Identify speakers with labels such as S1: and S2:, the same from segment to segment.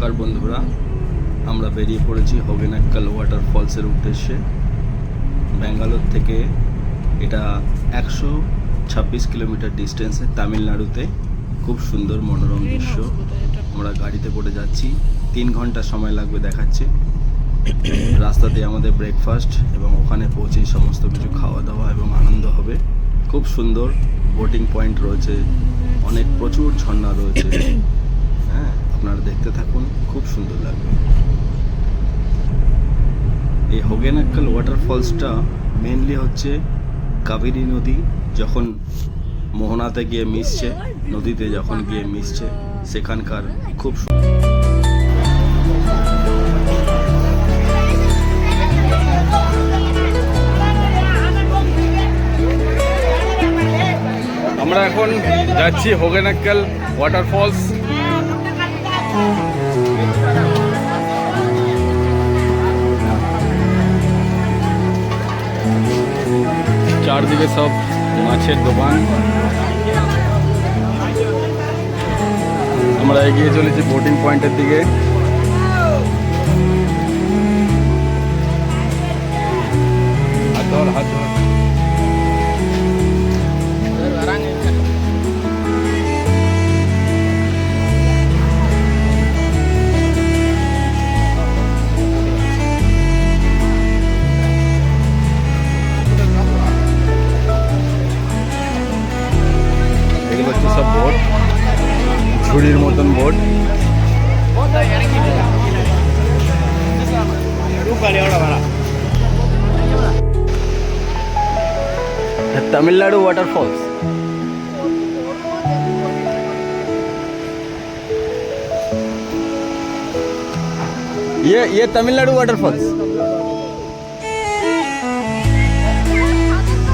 S1: নমস্কার বন্ধুরা, আমরা বেরিয়ে পড়েছি হোগেনাক্কাল ওয়াটারফলসের উদ্দেশ্যে। ব্যাঙ্গালোর থেকে এটা 126 কিলোমিটার ডিস্টেন্সে, তামিলনাড়ুতে। খুব সুন্দর মনোরম দৃশ্য। আমরা গাড়িতে করে যাচ্ছি, 3 ঘন্টা সময় লাগবে দেখাচ্ছে। রাস্তাতে আমাদের ব্রেকফাস্ট এবং ওখানে পৌঁছেই সমস্ত কিছু খাওয়া দাওয়া এবং আনন্দ হবে। খুব সুন্দর বোটিং পয়েন্ট রয়েছে, অনেক প্রচুর ঝর্ণা রয়েছে। হ্যাঁ, আপনারা দেখতে থাকুন, খুব সুন্দর লাগবে। এই হোগেনাক্কাল ওয়াটারফলসটা মেনলি হচ্ছে কাবেরী নদী যখন মোহনাতে গিয়ে মিশছে, নদীতে যখন গিয়ে মিশছে, সেখানকার খুব আমরা এখন যাচ্ছি হোগেনাক্কাল ওয়াটারফলস। চারদিকে সব মাছের দোকান। আমরা এগিয়ে চলেছি বোটিং পয়েন্টের দিকে। হাত ধর। সব বোট, ঝুড়ির মতন বোট। तमिलनाडु वाटरफॉल्स। ये तमिलनाडु वाटरफॉल्स।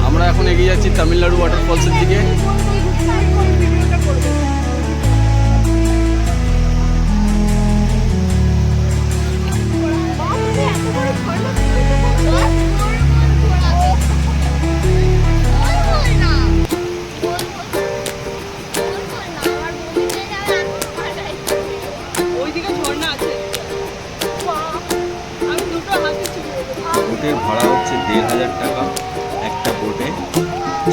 S1: আমরা এখন এগিয়ে যাচ্ছি তামিলনাড়ু ওয়াটারফলসের দিকে। বোটের ভাড়া হচ্ছে 1,500 টাকা একটা বোটে,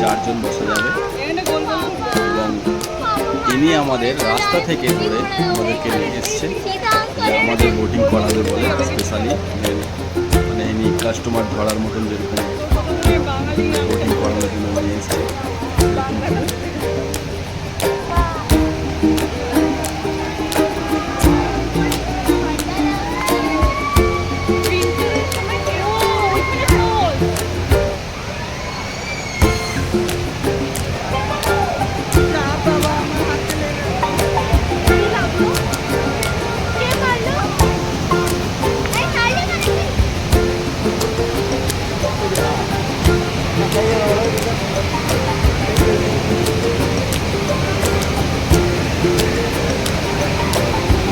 S1: 4 জন বসে যাবে। এবং ইনি আমাদের রাস্তা থেকে ধরে আমাদেরকে নিয়ে এসছে, আমাদের বোটিং করাবে বলে স্পেশালি। মানে ইনি কাস্টমার ধরার মতন যেরকম বোটিং করানোর জন্য নিয়ে এসছে।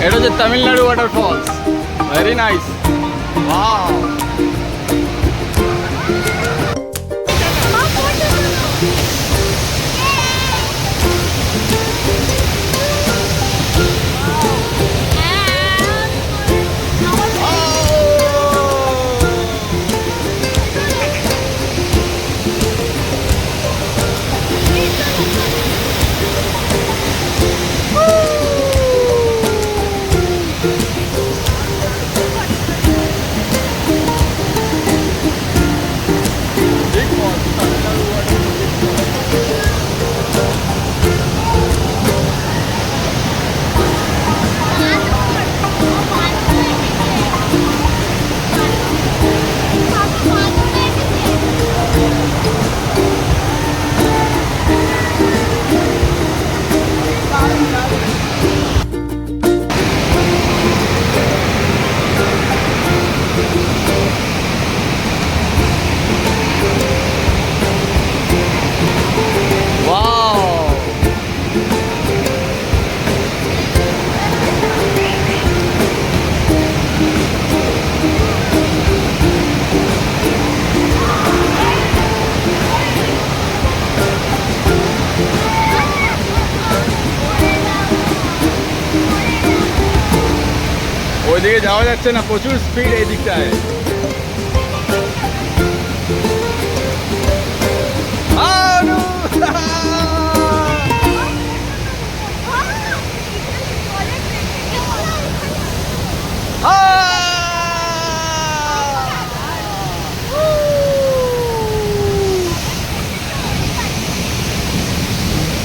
S1: এটা হচ্ছে Tamil Nadu waterfalls. Very nice. Wow. ওদিকে যাওয়া যাচ্ছে না, প্রচুর স্পিড এই দিকটায়।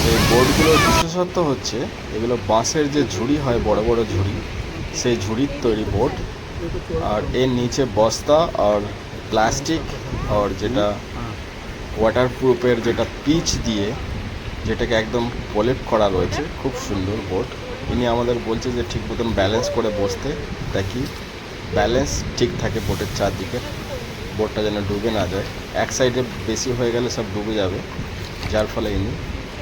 S1: এই বোটগুলোর বিশেষত্ব হচ্ছে এগুলো বাঁশের যে ঝুড়ি হয়, বড় বড় ঝুড়ি, সেই ঝুড়ির তৈরি বোট। আর এর নিচে বস্তা আর প্লাস্টিক আর যেটা ওয়াটারপ্রুফের যেটা পিচ দিয়ে যেটাকে একদম পলিশ করা রয়েছে। খুব সুন্দর বোট। ইনি আমাদের বলছে যে ঠিক মতন ব্যালেন্স করে বসতে, দেখি ব্যালেন্স ঠিক থাকে বোটের চারদিকে, বোটটা যেন ডুবে না যায়। এক সাইডে বেশি হয়ে গেলে সব ডুবে যাবে, যার ফলে ইনি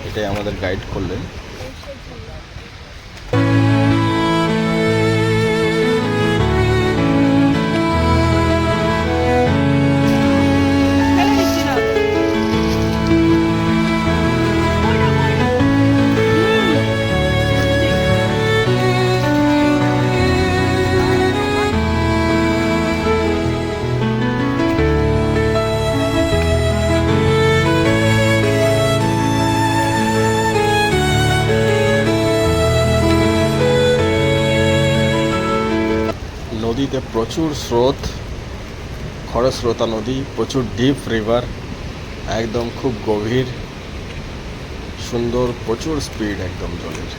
S1: এটাই আমাদের গাইড করলেন। নদীতে প্রচুর স্রোত, খরস্রোতা নদী, প্রচুর ডিপ রিভার, একদম খুব গভীর, সুন্দর, প্রচুর স্পিড একদম জলের।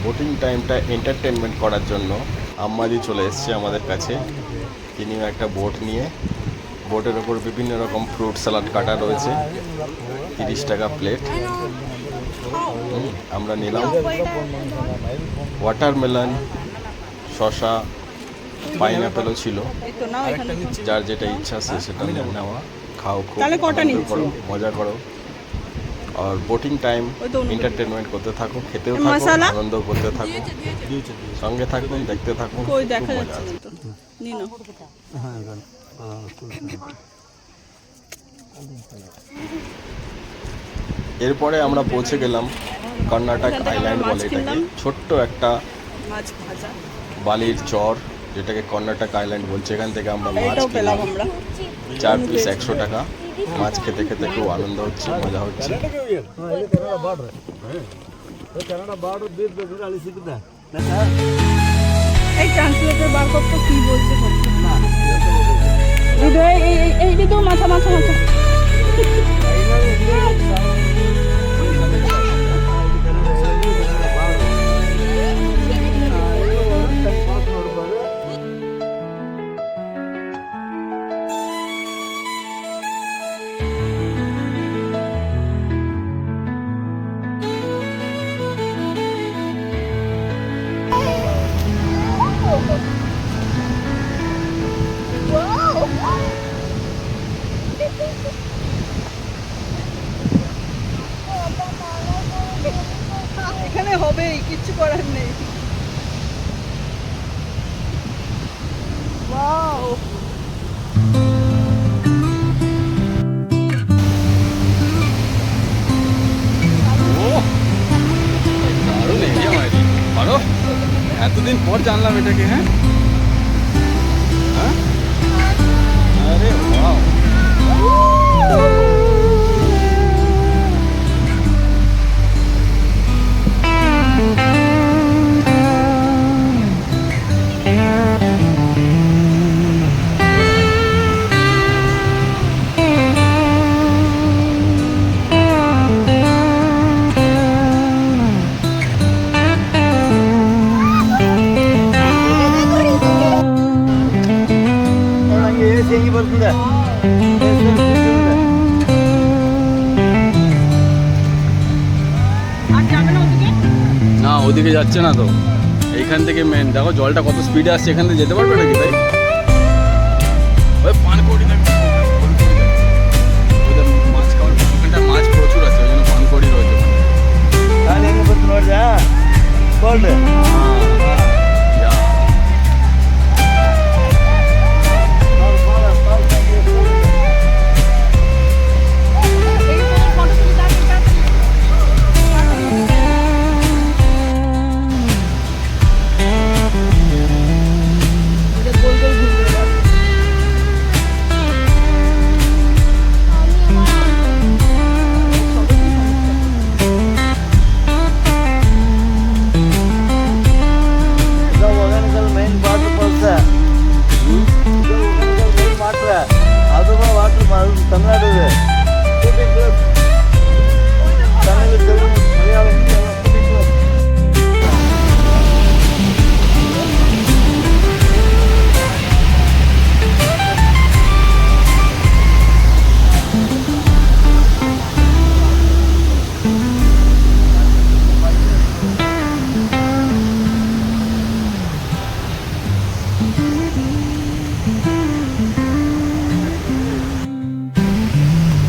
S1: বোটিং টাইমটা এন্টারটেনমেন্ট করার জন্য আম্মাদি চলে এসছে আমাদের কাছে। তিনিও একটা বোট নিয়ে, বোটের ওপর বিভিন্ন রকম ফ্রুট স্যালাড কাটা রয়েছে, 30 টাকা প্লেট। আমরা নিলাম ওয়াটারমেলন, শসা, পাইনাপেলও ছিল, যার যেটা ইচ্ছা সে সেটা নেওয়া। খাও, খুব আনন্দ করো, মজা করো। আর বোটিং টাইম এন্টারটেনমেন্ট করতে থাকো, খেতেও থাকো, আনন্দ করতে থাকো, সঙ্গে থাকুন, দেখতে থাকুন, খুব মজা আছে। এরপরে আমরা পৌঁছে গেলাম কর্ণাটক আইল্যান্ড বলে এটাকে, ছোট্ট একটা বালির চর যেটাকে কর্ণাটক আইল্যান্ড বলছে। এখান থেকে আমরা মাছ কিনলাম, 4 পিস 100 টাকা। মাছ খেতে খেতে খুব আনন্দ হচ্ছে, মজা হচ্ছে।
S2: মাথা মাথা মাথা এখানে হবেই, কিচ্ছু করার নেই। ওয়াও,
S1: দারুণ এরিয়া মাইরি, ভালো। এতদিন পর জানলাম এটাকে। হ্যাঁ, আরে ওয়াও। না, ওদিকে যাচ্ছে না তো, এইখান থেকে মেন দেখো জলটা কত স্পিডে আসছে, এখান থেকে যেতে পারবে নাকি? তাই ওই পান করি না।
S3: cold.
S1: Yeah.
S2: এই তোমার ফটো তুলে দাও এটা। এটা গোল গোল ঘুরবে এবার। সবে কি সমস্যা?
S3: The Vaganakal main waterfalls. The Vaganakal main water. ಅದು ವಾಟರ್ ತಮಿಳ್ನಾಡು ಇದೆ. Shooting club. ತಮಿಳು, ತೆಲುಗು, ಮಲಯಾಳಂ, ಹಿಂದಿ ಎಲ್ಲ shooting club.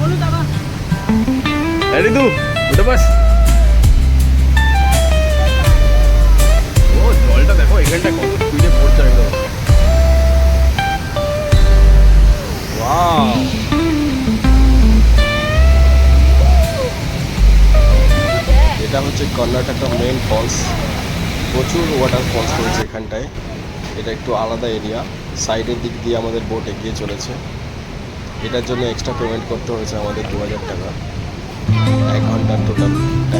S2: বলো দাদা।
S1: রিদু উঠে বাস। ও জলটা দেখো এখানটা কত স্পিডে পড়ছে একদম। ওয়াও, এটা হচ্ছে কর্ণাটকা মেইন ফলস। প্রচুর ওয়াটার ফলস রয়েছে এখানটায়। এটা একটু আলাদা এরিয়া, সাইডের দিক দিয়ে আমাদের বোট এগিয়ে চলেছে। এটার জন্য এক্সট্রা পেমেন্ট করতে হয়েছে আমাদের 2000 টাকা, 1 ঘন্টার টোটাল টাইম